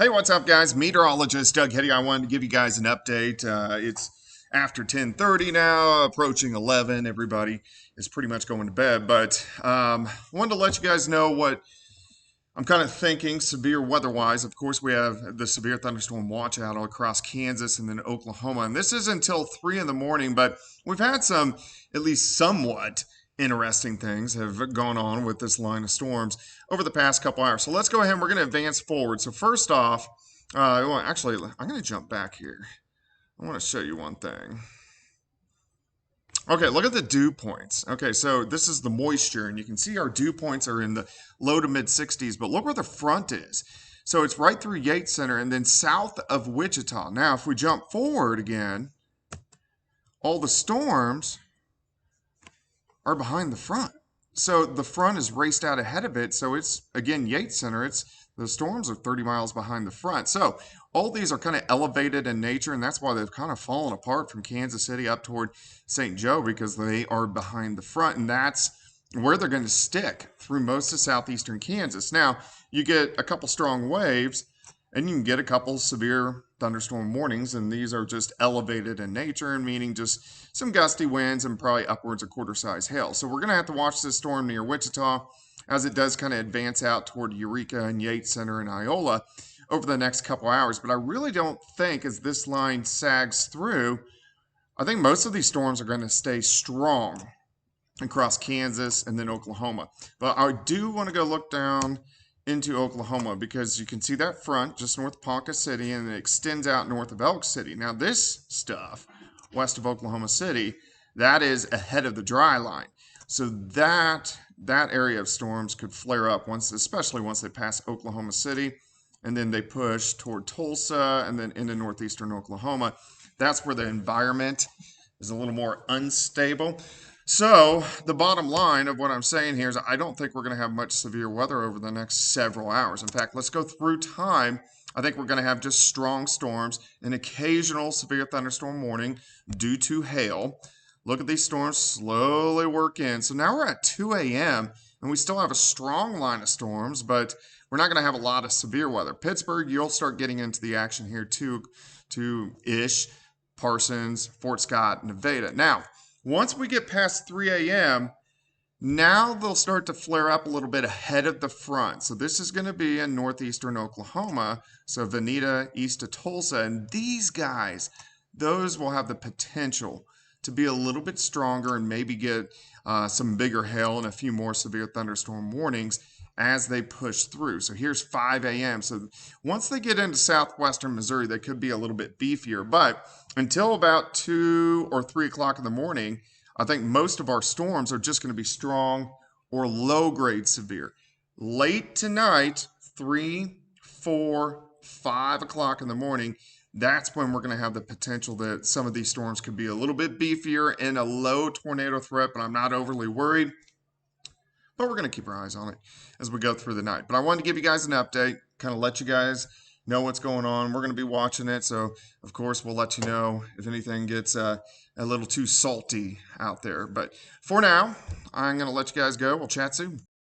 Hey, what's up, guys? Meteorologist Doug Hetty. I wanted to give you guys an update. It's after 10:30 now, approaching 11. Everybody is pretty much going to bed, but wanted to let you guys know what I'm kind of thinking severe weather-wise. Of course, we have the severe thunderstorm watch out all across Kansas and then Oklahoma, and this is until 3 in the morning, but we've had some, at least somewhat, interesting things have gone on with this line of storms over the past couple hours. So let's go ahead and we're going to advance forward. So first off, well, actually, I'm going to jump back here. I want to show you one thing. Okay, look at the dew points. Okay, so this is the moisture, and you can see our dew points are in the low to mid 60s, but look where the front is. So it's right through Yates Center and then south of Wichita. Now, if we jump forward again, all the storms are behind the front. So the front is raced out ahead of it. So it's, again, Yates Center. The storms are 30 miles behind the front. So all these are kind of elevated in nature, and that's why they've kind of fallen apart from Kansas City up toward St. Joe, because they are behind the front, and that's where they're going to stick through most of southeastern Kansas. Now, you get a couple strong waves, and you can get a couple severe thunderstorm warnings, and these are just elevated in nature, and meaning just some gusty winds and probably upwards of quarter-size hail. So we're going to have to watch this storm near Wichita as it does kind of advance out toward Eureka and Yates Center and Iola over the next couple hours. But I really don't think, as this line sags through, I think most of these storms are going to stay strong across Kansas and then Oklahoma. But I do want to go look down into Oklahoma, because you can see that front just north of Ponca City, and it extends out north of Elk City. Now this stuff west of Oklahoma City, that is ahead of the dry line. So that area of storms could flare up especially once they pass Oklahoma City, and then they push toward Tulsa and then into northeastern Oklahoma. That's where the environment is a little more unstable. So the bottom line of what I'm saying here is I don't think we're going to have much severe weather over the next several hours. In fact, let's go through time. I think we're going to have just strong storms, an occasional severe thunderstorm warning due to hail. Look at these storms slowly work in. So now we're at 2 a.m. and we still have a strong line of storms, but we're not going to have a lot of severe weather. Pittsburgh, you'll start getting into the action here too-ish. Parsons, Fort Scott, Nevada. Now, once we get past 3 a.m., now they'll start to flare up a little bit ahead of the front. So this is going to be in northeastern Oklahoma, so Veneta, east of Tulsa. And these guys, those will have the potential to be a little bit stronger and maybe get some bigger hail and a few more severe thunderstorm warnings as they push through. So here's 5 a.m. So once they get into southwestern Missouri, they could be a little bit beefier. But until about 2 or 3 o'clock in the morning, I think most of our storms are just going to be strong or low-grade severe. Late tonight, 3, 4, 5 o'clock in the morning, that's when we're going to have the potential that some of these storms could be a little bit beefier and a low tornado threat, but I'm not overly worried. But we're going to keep our eyes on it as we go through the night. But I wanted to give you guys an update, kind of let you guys know what's going on. We're going to be watching it, so of course we'll let you know if anything gets a little too salty out there. But for now, I'm going to let you guys go. We'll chat soon.